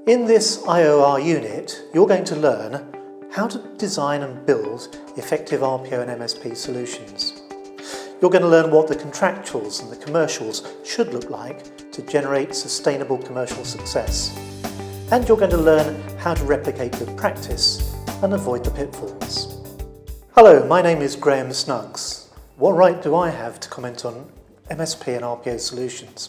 In this IOR unit, you're going to learn how to design and build effective RPO and MSP solutions. You're going to learn what the contractuals and the commercials should look like to generate sustainable commercial success. And you're going to learn how to replicate good practice and avoid the pitfalls. Hello, my name is Graham Snuggs. What right do I have to comment on MSP and RPO solutions?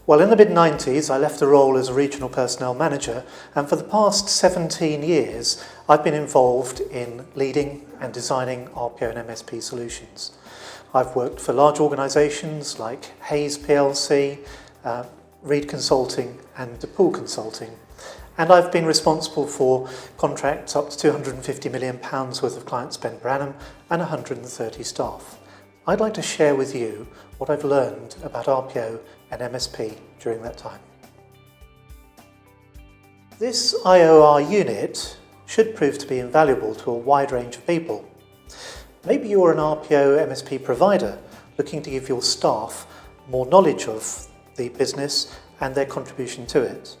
Well, in the mid-90s, I left a role as a regional personnel manager, and for the past 17 years, I've been involved in leading and designing RPO and MSP solutions. I've worked for large organisations like Hayes plc, Reed Consulting and DePaul Consulting, and I've been responsible for contracts up to £250 million worth of client spend per annum and 130 staff. I'd like to share with you what I've learned about RPO and MSP during that time. This IOR unit should prove to be invaluable to a wide range of people. Maybe you're an RPO MSP provider looking to give your staff more knowledge of the business and their contribution to it.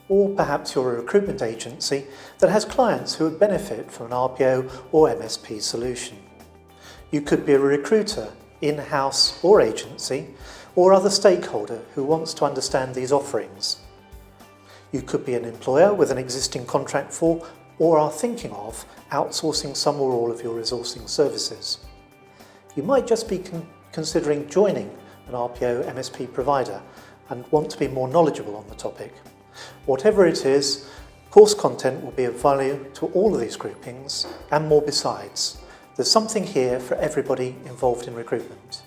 Or perhaps you're a recruitment agency that has clients who would benefit from an RPO or MSP solution. You could be a recruiter, in-house or agency, or other stakeholder who wants to understand these offerings. You could be an employer with an existing contract for or are thinking of outsourcing some or all of your resourcing services. You might just be considering joining an RPO MSP provider and want to be more knowledgeable on the topic. Whatever it is, course content will be of value to all of these groupings and more besides. There's something here for everybody involved in recruitment.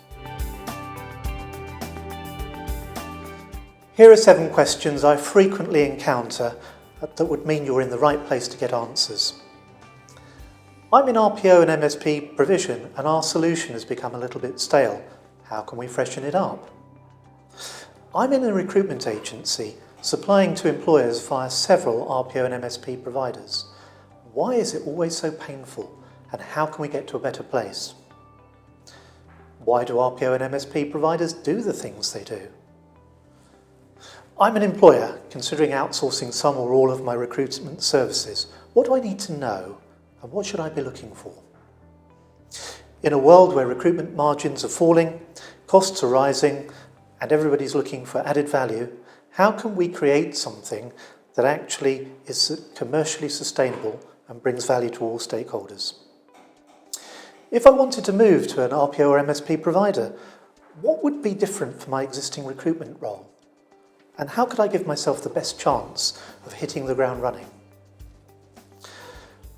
Here are 7 questions I frequently encounter that would mean you're in the right place to get answers. I'm in RPO and MSP provision and our solution has become a little bit stale. How can we freshen it up? I'm in a recruitment agency supplying to employers via several RPO and MSP providers. Why is it always so painful and how can we get to a better place? Why do RPO and MSP providers do the things they do? I'm an employer considering outsourcing some or all of my recruitment services. What do I need to know and what should I be looking for? In a world where recruitment margins are falling, costs are rising and everybody's looking for added value, how can we create something that actually is commercially sustainable and brings value to all stakeholders? If I wanted to move to an RPO or MSP provider, what would be different for my existing recruitment role? And how could I give myself the best chance of hitting the ground running?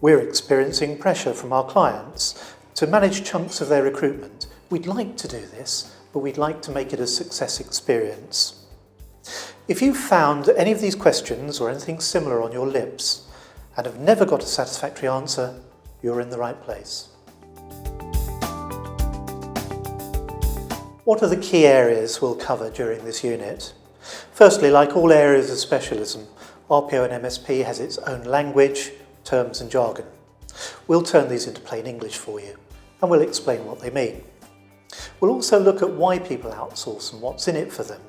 We're experiencing pressure from our clients to manage chunks of their recruitment. We'd like to do this, but we'd like to make it a success experience. If you've found any of these questions or anything similar on your lips and have never got a satisfactory answer, you're in the right place. What are the key areas we'll cover during this unit? Firstly, like all areas of specialism, RPO and MSP has its own language, terms and jargon. We'll turn these into plain English for you and we'll explain what they mean. We'll also look at why people outsource and what's in it for them.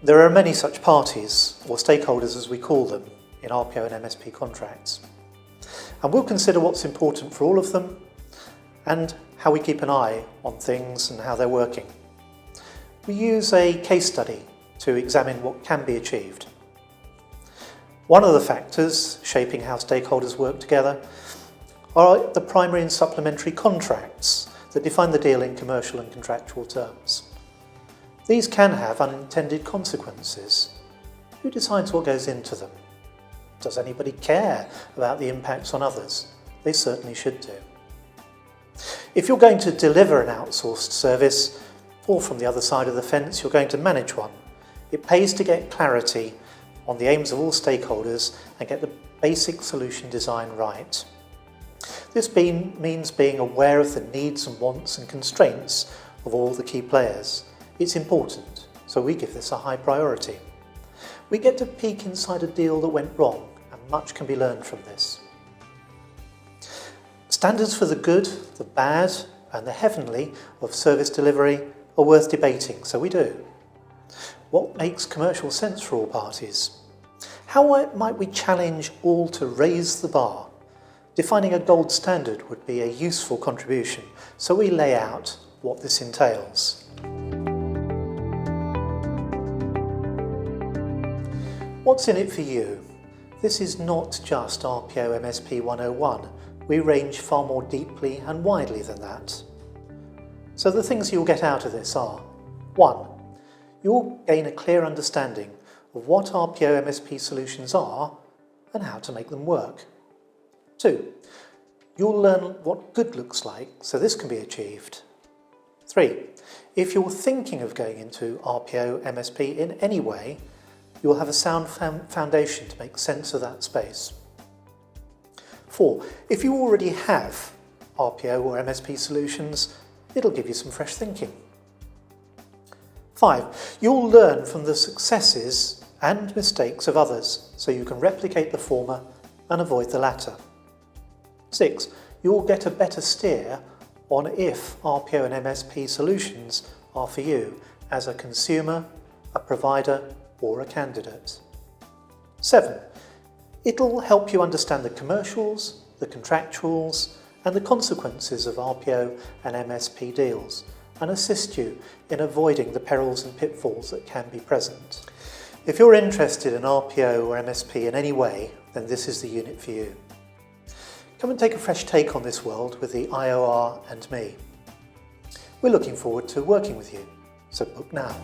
There are many such parties, or stakeholders as we call them, in RPO and MSP contracts. And we'll consider what's important for all of them and how we keep an eye on things and how they're working. We use a case study to examine what can be achieved. One of the factors shaping how stakeholders work together are the primary and supplementary contracts that define the deal in commercial and contractual terms. These can have unintended consequences. Who decides what goes into them? Does anybody care about the impacts on others? They certainly should do. If you're going to deliver an outsourced service, or from the other side of the fence, you're going to manage one, it pays to get clarity on the aims of all stakeholders and get the basic solution design right. This means being aware of the needs and wants and constraints of all the key players. It's important, so we give this a high priority. We get to peek inside a deal that went wrong, and much can be learned from this. Standards for the good, the bad, and the heavenly of service delivery are worth debating, so we do. What makes commercial sense for all parties? How might we challenge all to raise the bar? Defining a gold standard would be a useful contribution, so we lay out what this entails. What's in it for you? This is not just RPO MSP 101. We range far more deeply and widely than that. So the things you'll get out of this are: 1. You'll gain a clear understanding of what RPO MSP solutions are and how to make them work. 2. You'll learn what good looks like, so this can be achieved. 3. If you're thinking of going into RPO MSP in any way, you'll have a sound foundation to make sense of that space. 4. If you already have RPO or MSP solutions, it'll give you some fresh thinking. 5. You'll learn from the successes and mistakes of others, so you can replicate the former and avoid the latter. 6. You'll get a better steer on if RPO and MSP solutions are for you as a consumer, a provider, or a candidate. 7. It'll help you understand the commercials, the contractuals, and the consequences of RPO and MSP deals, and assist you in avoiding the perils and pitfalls that can be present. If you're interested in RPO or MSP in any way, then this is the unit for you. Come and take a fresh take on this world with the IOR and me. We're looking forward to working with you, so book now.